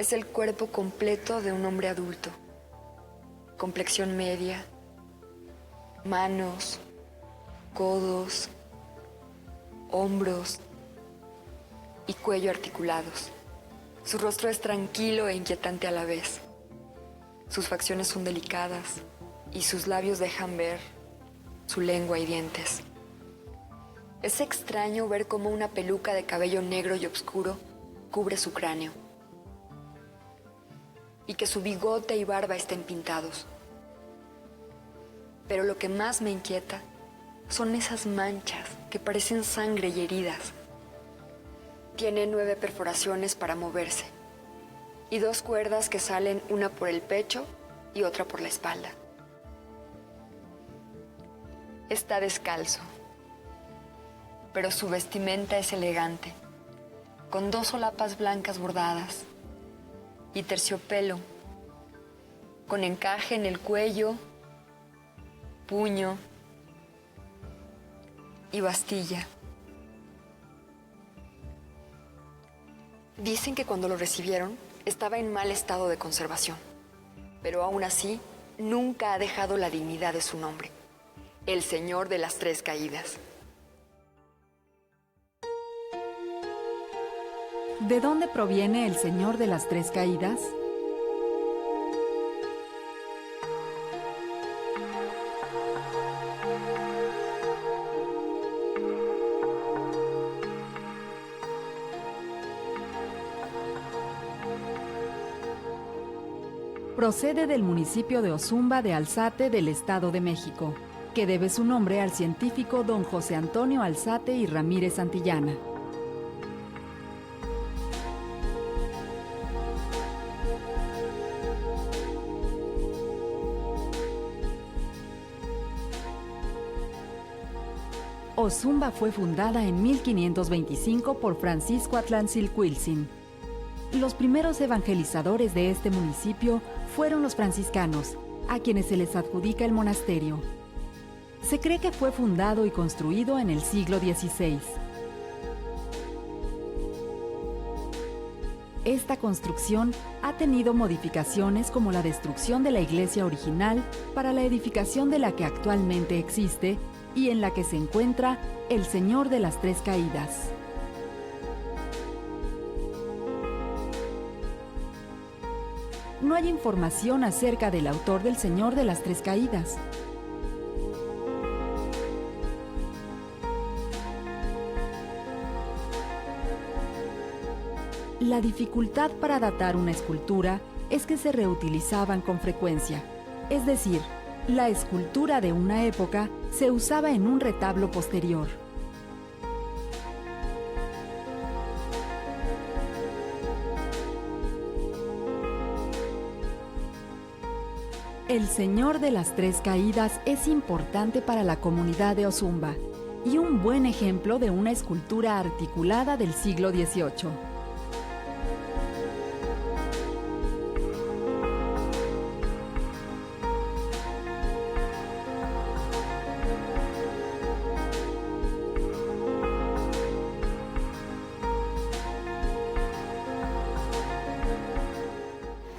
Es el cuerpo completo de un hombre adulto. Complexión media, manos, codos, hombros y cuello articulados. Su rostro es tranquilo e inquietante a la vez. Sus facciones son delicadas y sus labios dejan ver su lengua y dientes. Es extraño ver cómo una peluca de cabello negro y oscuro cubre su cráneo y que su bigote y barba estén pintados. Pero lo que más me inquieta son esas manchas que parecen sangre y heridas. Tiene 9 perforaciones para moverse y 2 cuerdas que salen, una por el pecho y otra por la espalda. Está descalzo, pero su vestimenta es elegante, con 2 solapas blancas bordadas y terciopelo, con encaje en el cuello, puño y bastilla. Dicen que cuando lo recibieron estaba en mal estado de conservación, pero aún así nunca ha dejado la dignidad de su nombre, el Señor de las Tres Caídas. ¿De dónde proviene el Señor de las Tres Caídas? Procede del municipio de Ozumba de Alzate del Estado de México, que debe su nombre al científico don José Antonio Alzate y Ramírez Santillana. Ozumba fue fundada en 1525 por Francisco Atlancilcuiltzin. Los primeros evangelizadores de este municipio fueron los franciscanos, a quienes se les adjudica el monasterio. Se cree que fue fundado y construido en el siglo XVI. Esta construcción ha tenido modificaciones como la destrucción de la iglesia original para la edificación de la que actualmente existe y en la que se encuentra el Señor de las Tres Caídas. No hay información acerca del autor del Señor de las Tres Caídas. La dificultad para datar una escultura es que se reutilizaban con frecuencia, es decir, la escultura de una época se usaba en un retablo posterior. El Señor de las Tres Caídas es importante para la comunidad de Ozumba y un buen ejemplo de una escultura articulada del siglo XVIII.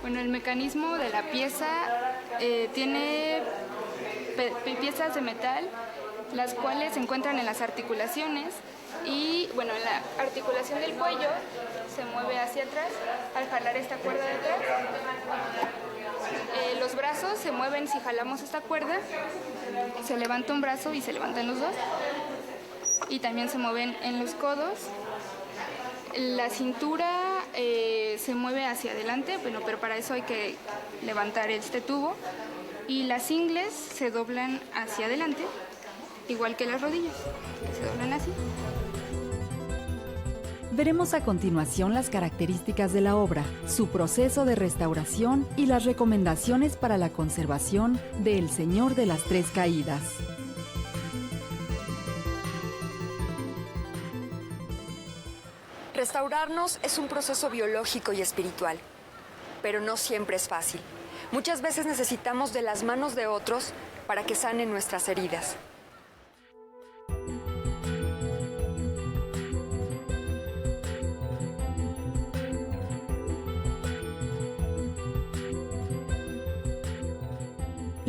Bueno, el mecanismo de la pieza tiene piezas de metal, las cuales se encuentran en las articulaciones y, bueno, en la articulación del cuello se mueve hacia atrás al jalar esta cuerda de atrás. Los brazos se mueven si jalamos esta cuerda, se levanta un brazo y se levantan los dos, y también se mueven en los codos. La cintura se mueve hacia adelante, bueno, pero para eso hay que levantar este tubo, y las ingles se doblan hacia adelante, igual que las rodillas, que se doblan así. Veremos a continuación las características de la obra, su proceso de restauración y las recomendaciones para la conservación de El Señor de las Tres Caídas. Restaurarnos es un proceso biológico y espiritual, pero no siempre es fácil. Muchas veces necesitamos de las manos de otros para que sanen nuestras heridas.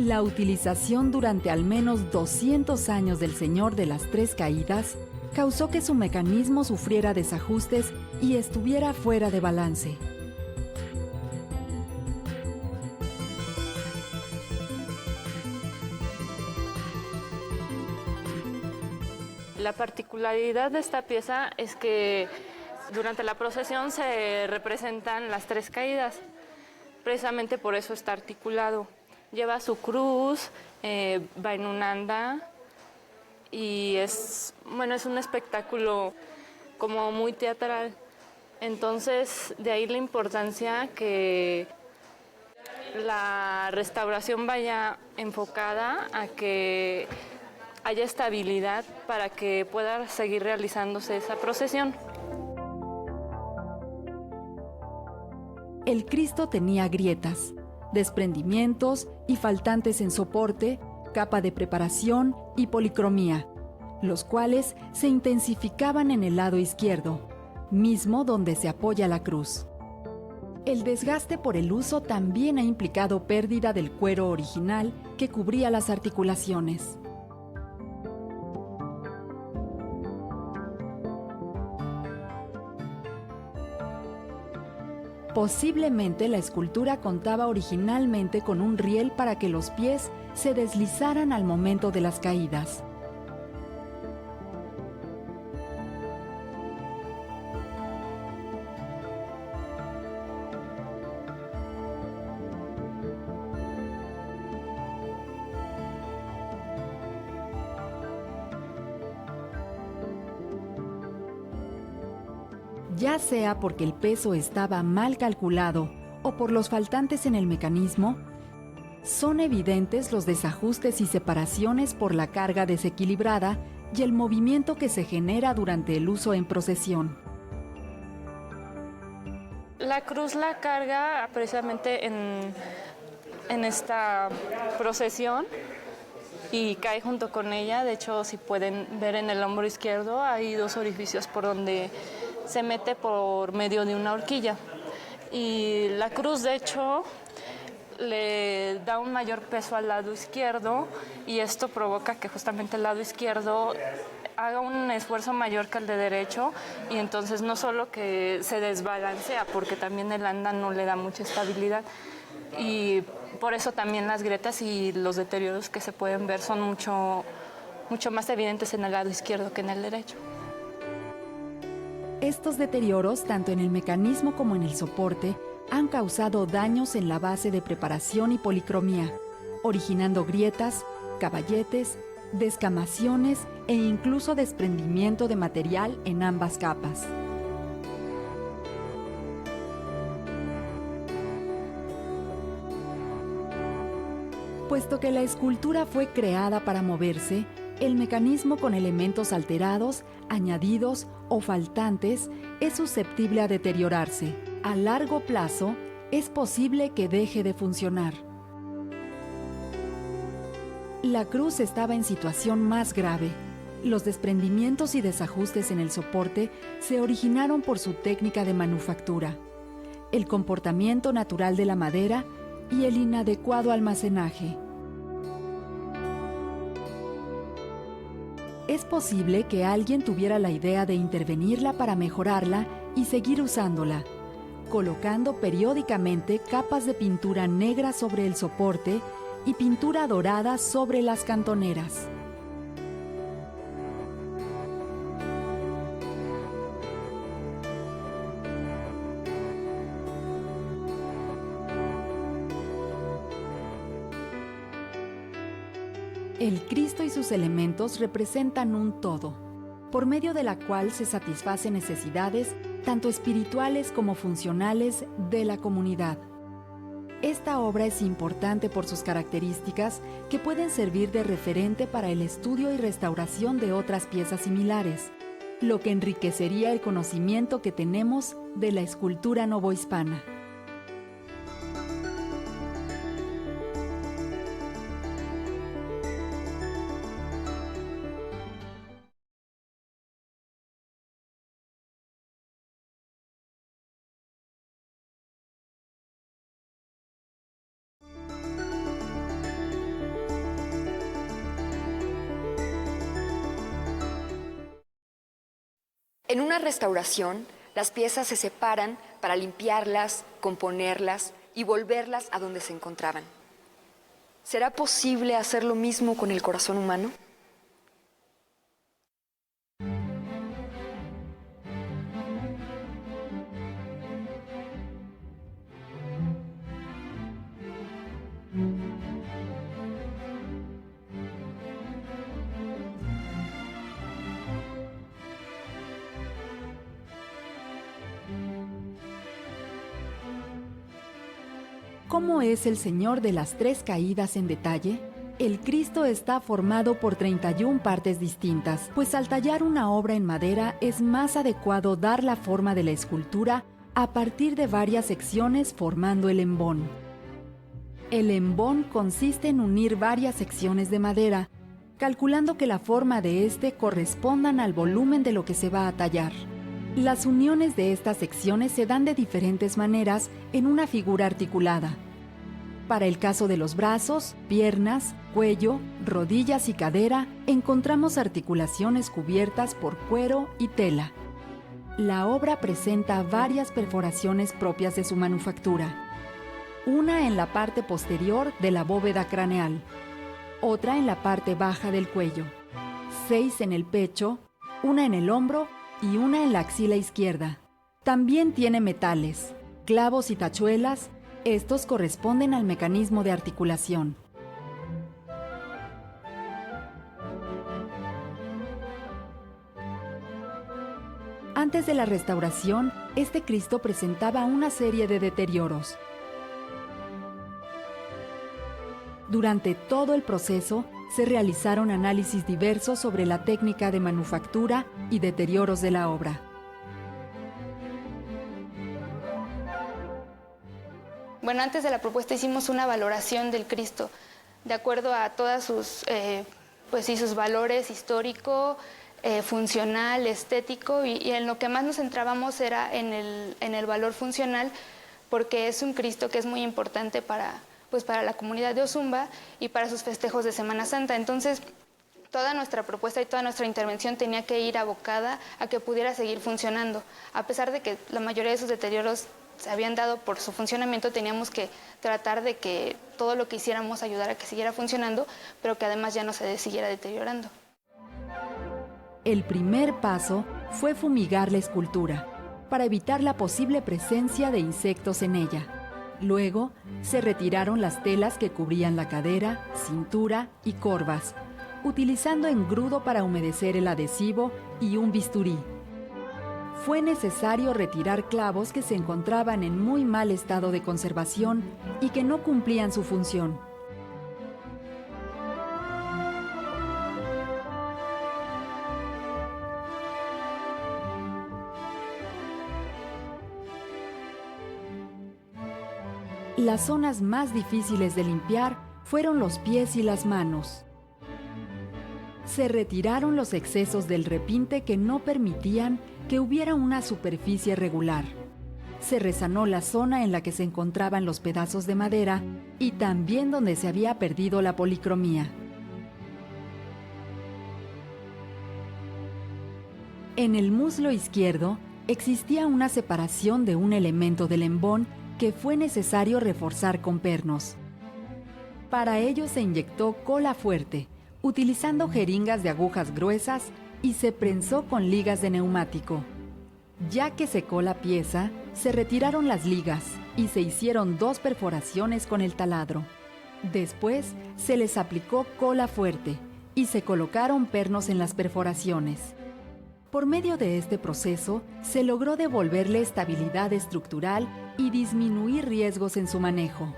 La utilización durante al menos 200 años del Señor de las Tres Caídas causó que su mecanismo sufriera desajustes y estuviera fuera de balance. La particularidad de esta pieza es que durante la procesión se representan las tres caídas. Precisamente por eso está articulado. Lleva su cruz, va en un anda y es un espectáculo como muy teatral. Entonces, de ahí la importancia que la restauración vaya enfocada a que haya estabilidad para que pueda seguir realizándose esa procesión. El Cristo tenía grietas, desprendimientos y faltantes en soporte, capa de preparación y policromía, los cuales se intensificaban en el lado izquierdo, mismo donde se apoya la cruz. El desgaste por el uso también ha implicado pérdida del cuero original que cubría las articulaciones. Posiblemente la escultura contaba originalmente con un riel para que los pies se deslizaran al momento de las caídas. Ya sea porque el peso estaba mal calculado o por los faltantes en el mecanismo, son evidentes los desajustes y separaciones por la carga desequilibrada y el movimiento que se genera durante el uso en procesión. La cruz la carga precisamente en esta procesión y cae junto con ella. De hecho, si pueden ver en el hombro izquierdo, hay dos orificios por donde se mete por medio de una horquilla. Y la cruz, de hecho, le da un mayor peso al lado izquierdo y esto provoca que justamente el lado izquierdo haga un esfuerzo mayor que el de derecho y entonces no solo que se desbalancea, porque también el anda no le da mucha estabilidad y por eso también las grietas y los deterioros que se pueden ver son mucho más evidentes en el lado izquierdo que en el derecho. Estos deterioros, tanto en el mecanismo como en el soporte, han causado daños en la base de preparación y policromía, originando grietas, caballetes, descamaciones e incluso desprendimiento de material en ambas capas. Puesto que la escultura fue creada para moverse, el mecanismo con elementos alterados, añadidos o faltantes es susceptible a deteriorarse. A largo plazo, es posible que deje de funcionar. La cruz estaba en situación más grave. Los desprendimientos y desajustes en el soporte se originaron por su técnica de manufactura, el comportamiento natural de la madera y el inadecuado almacenaje. Es posible que alguien tuviera la idea de intervenirla para mejorarla y seguir usándola, colocando periódicamente capas de pintura negra sobre el soporte y pintura dorada sobre las cantoneras. El Cristo y sus elementos representan un todo, por medio de la cual se satisfacen necesidades tanto espirituales como funcionales de la comunidad. Esta obra es importante por sus características que pueden servir de referente para el estudio y restauración de otras piezas similares, lo que enriquecería el conocimiento que tenemos de la escultura novohispana. En una restauración, las piezas se separan para limpiarlas, componerlas y volverlas a donde se encontraban. ¿Será posible hacer lo mismo con el corazón humano? ¿Cómo es el Señor de las Tres Caídas en detalle? El Cristo está formado por 31 partes distintas, pues al tallar una obra en madera es más adecuado dar la forma de la escultura a partir de varias secciones formando el embón. El embón consiste en unir varias secciones de madera, calculando que la forma de éste correspondan al volumen de lo que se va a tallar. Las uniones de estas secciones se dan de diferentes maneras en una figura articulada. Para el caso de los brazos, piernas, cuello, rodillas y cadera, encontramos articulaciones cubiertas por cuero y tela. La obra presenta varias perforaciones propias de su manufactura. Una en la parte posterior de la bóveda craneal, otra en la parte baja del cuello, 6 en el pecho, una en el hombro y una en la axila izquierda. También tiene metales, clavos y tachuelas. Estos corresponden al mecanismo de articulación. Antes de la restauración, este Cristo presentaba una serie de deterioros. Durante todo el proceso, se realizaron análisis diversos sobre la técnica de manufactura y deterioros de la obra. Bueno, antes de la propuesta hicimos una valoración del Cristo, de acuerdo a todas sus valores histórico, funcional, estético, y en lo que más nos centrábamos era en el valor funcional, porque es un Cristo que es muy importante para la comunidad de Ozumba y para sus festejos de Semana Santa. Entonces, toda nuestra propuesta y toda nuestra intervención tenía que ir abocada a que pudiera seguir funcionando. A pesar de que la mayoría de sus deterioros se habían dado por su funcionamiento, teníamos que tratar de que todo lo que hiciéramos ayudara a que siguiera funcionando, pero que además ya no se siguiera deteriorando. El primer paso fue fumigar la escultura, para evitar la posible presencia de insectos en ella. Luego, se retiraron las telas que cubrían la cadera, cintura y corvas, utilizando engrudo para humedecer el adhesivo y un bisturí. Fue necesario retirar clavos que se encontraban en muy mal estado de conservación y que no cumplían su función. Las zonas más difíciles de limpiar fueron los pies y las manos. Se retiraron los excesos del repinte que no permitían que hubiera una superficie regular. Se resanó la zona en la que se encontraban los pedazos de madera y también donde se había perdido la policromía. En el muslo izquierdo existía una separación de un elemento del embón que fue necesario reforzar con pernos. Para ello se inyectó cola fuerte, utilizando jeringas de agujas gruesas, y se prensó con ligas de neumático. Ya que secó la pieza, se retiraron las ligas y se hicieron 2 perforaciones con el taladro. Después se les aplicó cola fuerte y se colocaron pernos en las perforaciones. Por medio de este proceso, se logró devolverle estabilidad estructural y disminuir riesgos en su manejo.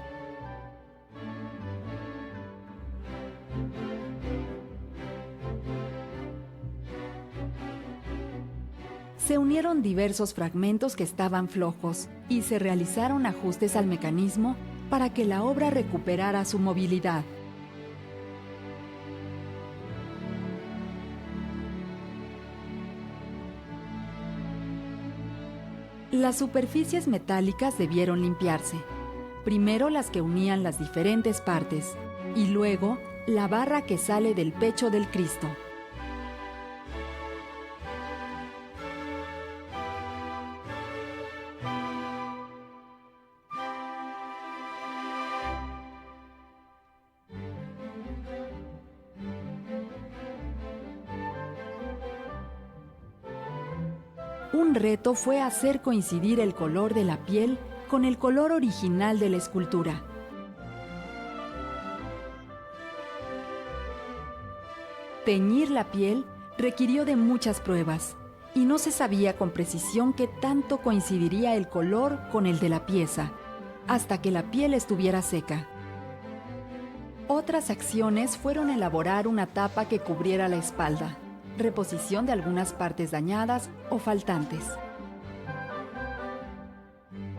Se unieron diversos fragmentos que estaban flojos y se realizaron ajustes al mecanismo para que la obra recuperara su movilidad. Las superficies metálicas debieron limpiarse. Primero las que unían las diferentes partes y luego la barra que sale del pecho del Cristo. Un reto fue hacer coincidir el color de la piel con el color original de la escultura. Teñir la piel requirió de muchas pruebas y no se sabía con precisión qué tanto coincidiría el color con el de la pieza, hasta que la piel estuviera seca. Otras acciones fueron elaborar una tapa que cubriera la espalda, reposición de algunas partes dañadas o faltantes.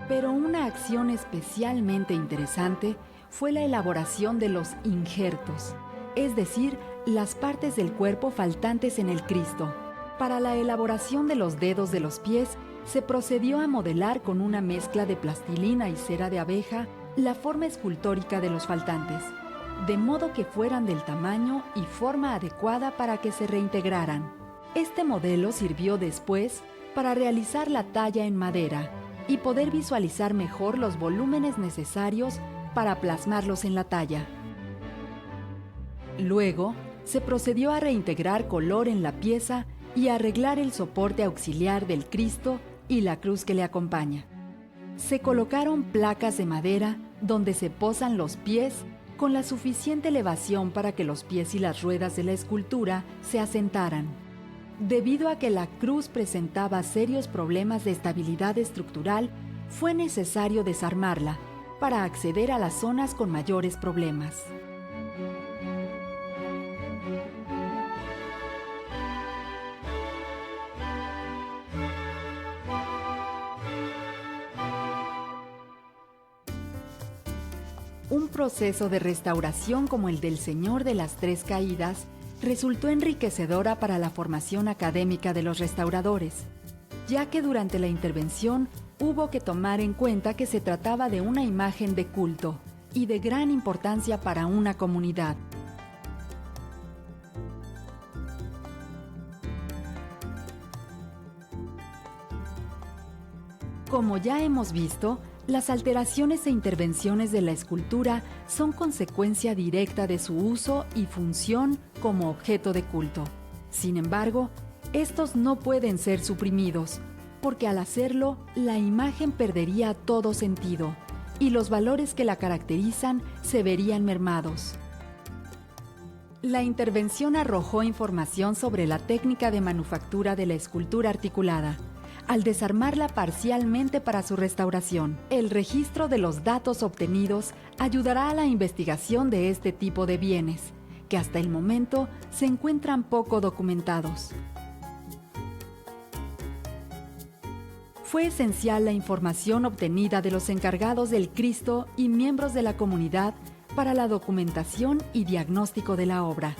Pero una acción especialmente interesante fue la elaboración de los injertos, es decir, las partes del cuerpo faltantes en el Cristo. Para la elaboración de los dedos de los pies, se procedió a modelar con una mezcla de plastilina y cera de abeja la forma escultórica de los faltantes, de modo que fueran del tamaño y forma adecuada para que se reintegraran. Este modelo sirvió después para realizar la talla en madera y poder visualizar mejor los volúmenes necesarios para plasmarlos en la talla. Luego, se procedió a reintegrar color en la pieza y arreglar el soporte auxiliar del Cristo y la cruz que le acompaña. Se colocaron placas de madera donde se posan los pies con la suficiente elevación para que los pies y las ruedas de la escultura se asentaran. Debido a que la cruz presentaba serios problemas de estabilidad estructural, fue necesario desarmarla para acceder a las zonas con mayores problemas. Un proceso de restauración como el del Señor de las Tres Caídas resultó enriquecedora para la formación académica de los restauradores, ya que durante la intervención hubo que tomar en cuenta que se trataba de una imagen de culto y de gran importancia para una comunidad. Como ya hemos visto, las alteraciones e intervenciones de la escultura son consecuencia directa de su uso y función como objeto de culto. Sin embargo, estos no pueden ser suprimidos, porque al hacerlo, la imagen perdería todo sentido y los valores que la caracterizan se verían mermados. La intervención arrojó información sobre la técnica de manufactura de la escultura articulada, al desarmarla parcialmente para su restauración. El registro de los datos obtenidos ayudará a la investigación de este tipo de bienes, que hasta el momento se encuentran poco documentados. Fue esencial la información obtenida de los encargados del Cristo y miembros de la comunidad para la documentación y diagnóstico de la obra.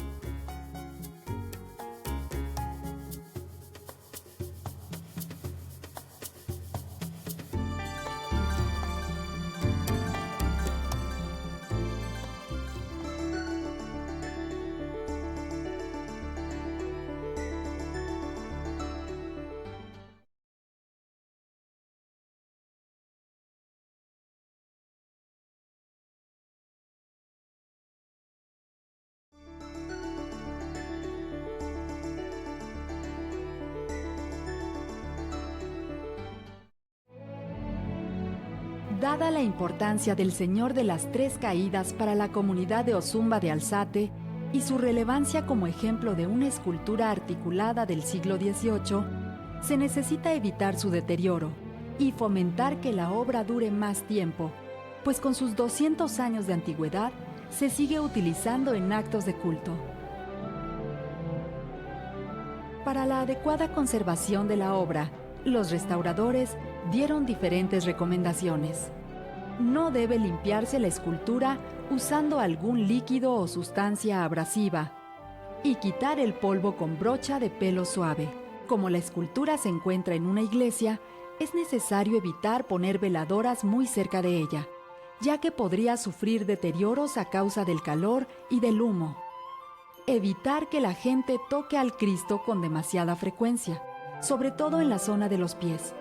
Dada la importancia del Señor de las Tres Caídas para la comunidad de Ozumba de Alzate y su relevancia como ejemplo de una escultura articulada del siglo XVIII, se necesita evitar su deterioro y fomentar que la obra dure más tiempo, pues con sus 200 años de antigüedad se sigue utilizando en actos de culto. Para la adecuada conservación de la obra, los restauradores dieron diferentes recomendaciones. No debe limpiarse la escultura usando algún líquido o sustancia abrasiva y quitar el polvo con brocha de pelo suave. Como la escultura se encuentra en una iglesia, es necesario evitar poner veladoras muy cerca de ella, ya que podría sufrir deterioros a causa del calor y del humo. Evitar que la gente toque al Cristo con demasiada frecuencia, sobre todo en la zona de los pies,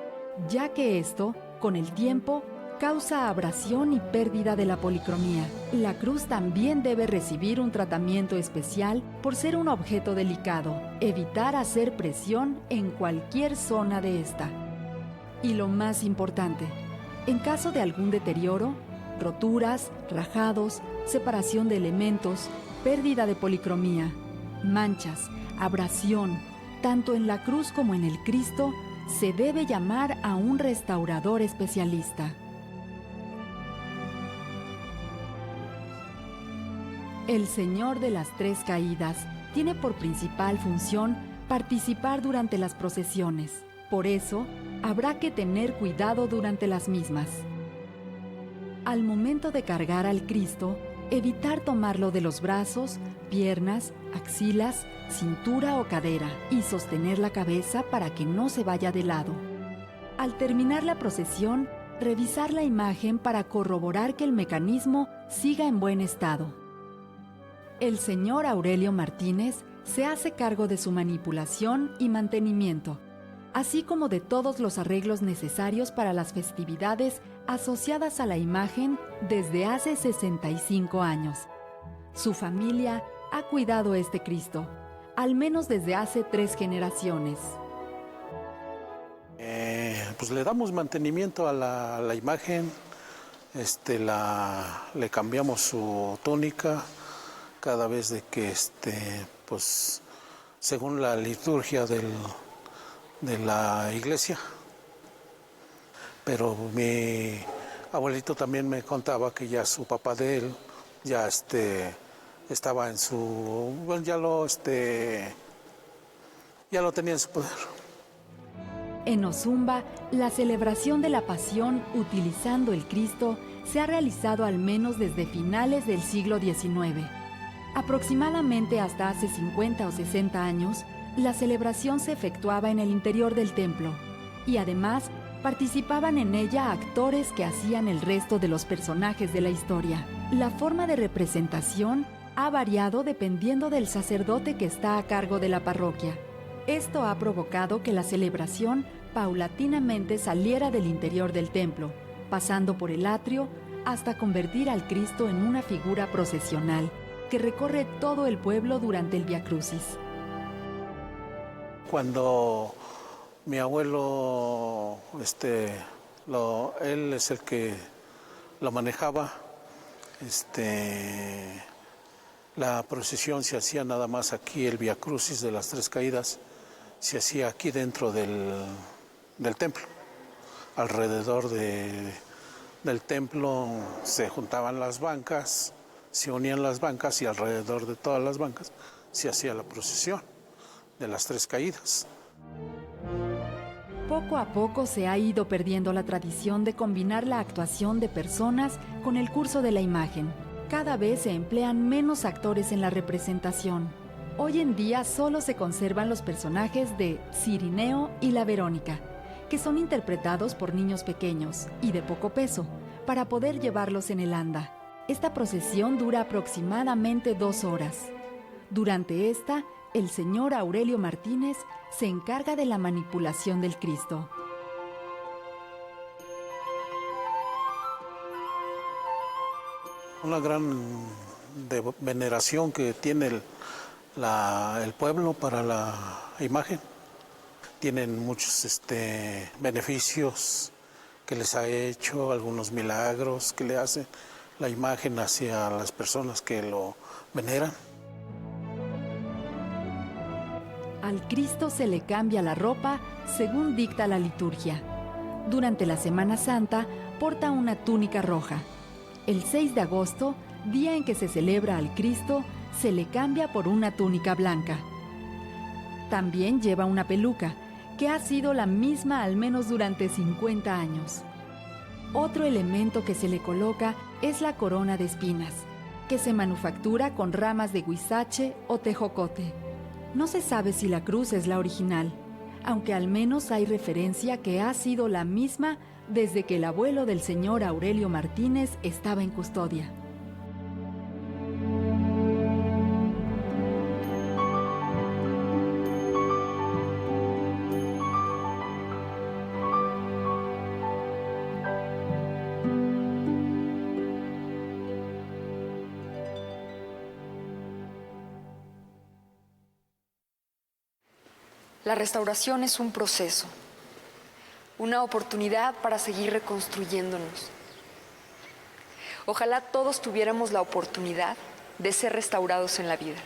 ya que esto, con el tiempo, causa abrasión y pérdida de la policromía. La cruz también debe recibir un tratamiento especial por ser un objeto delicado. Evitar hacer presión en cualquier zona de esta. Y lo más importante, en caso de algún deterioro, roturas, rajados, separación de elementos, pérdida de policromía, manchas, abrasión, tanto en la cruz como en el Cristo, se debe llamar a un restaurador especialista. El Señor de las Tres Caídas tiene por principal función participar durante las procesiones. Por eso, habrá que tener cuidado durante las mismas. Al momento de cargar al Cristo, evitar tomarlo de los brazos, piernas, axilas, cintura o cadera y sostener la cabeza para que no se vaya de lado. Al terminar la procesión, revisar la imagen para corroborar que el mecanismo siga en buen estado. El señor Aurelio Martínez se hace cargo de su manipulación y mantenimiento, así como de todos los arreglos necesarios para las festividades asociadas a la imagen desde hace 65 años. Su familia ha cuidado este Cristo, al menos desde hace 3 generaciones. Pues le damos mantenimiento a la imagen, le cambiamos su túnica cada vez de que, pues, según la liturgia de la iglesia. Pero mi abuelito también me contaba que ya su papá de él ya estaba en su, bueno, ya lo tenía en su poder. En Ozumba, la celebración de la Pasión utilizando el Cristo se ha realizado al menos desde finales del siglo XIX. Aproximadamente hasta hace 50 o 60 años, la celebración se efectuaba en el interior del templo y además participaban en ella actores que hacían el resto de los personajes de la historia. La forma de representación ha variado dependiendo del sacerdote que está a cargo de la parroquia. Esto ha provocado que la celebración paulatinamente saliera del interior del templo, pasando por el atrio hasta convertir al Cristo en una figura procesional que recorre todo el pueblo durante el Vía Crucis. Cuando mi abuelo, él es el que lo manejaba, la procesión se hacía nada más aquí, el Vía Crucis de las Tres Caídas, se hacía aquí dentro del templo. Alrededor del templo se juntaban las bancas, se unían las bancas y alrededor de todas las bancas se hacía la procesión de las Tres Caídas. Poco a poco se ha ido perdiendo la tradición de combinar la actuación de personas con el curso de la imagen. Cada vez se emplean menos actores en la representación. Hoy en día solo se conservan los personajes de Cirineo y la Verónica, que son interpretados por niños pequeños y de poco peso, para poder llevarlos en el anda. Esta procesión dura aproximadamente 2 horas. Durante esta, el señor Aurelio Martínez se encarga de la manipulación del Cristo. Una gran veneración que tiene el pueblo para la imagen. Tienen muchos beneficios que les ha hecho, algunos milagros que le hace la imagen hacia las personas que lo veneran. Al Cristo se le cambia la ropa según dicta la liturgia. Durante la Semana Santa porta una túnica roja. El 6 de agosto, día en que se celebra al Cristo, se le cambia por una túnica blanca. También lleva una peluca, que ha sido la misma al menos durante 50 años. Otro elemento que se le coloca es la corona de espinas, que se manufactura con ramas de huizache o tejocote. No se sabe si la cruz es la original, aunque al menos hay referencia que ha sido la misma desde que el abuelo del señor Aurelio Martínez estaba en custodia. La restauración es un proceso, una oportunidad para seguir reconstruyéndonos. Ojalá todos tuviéramos la oportunidad de ser restaurados en la vida.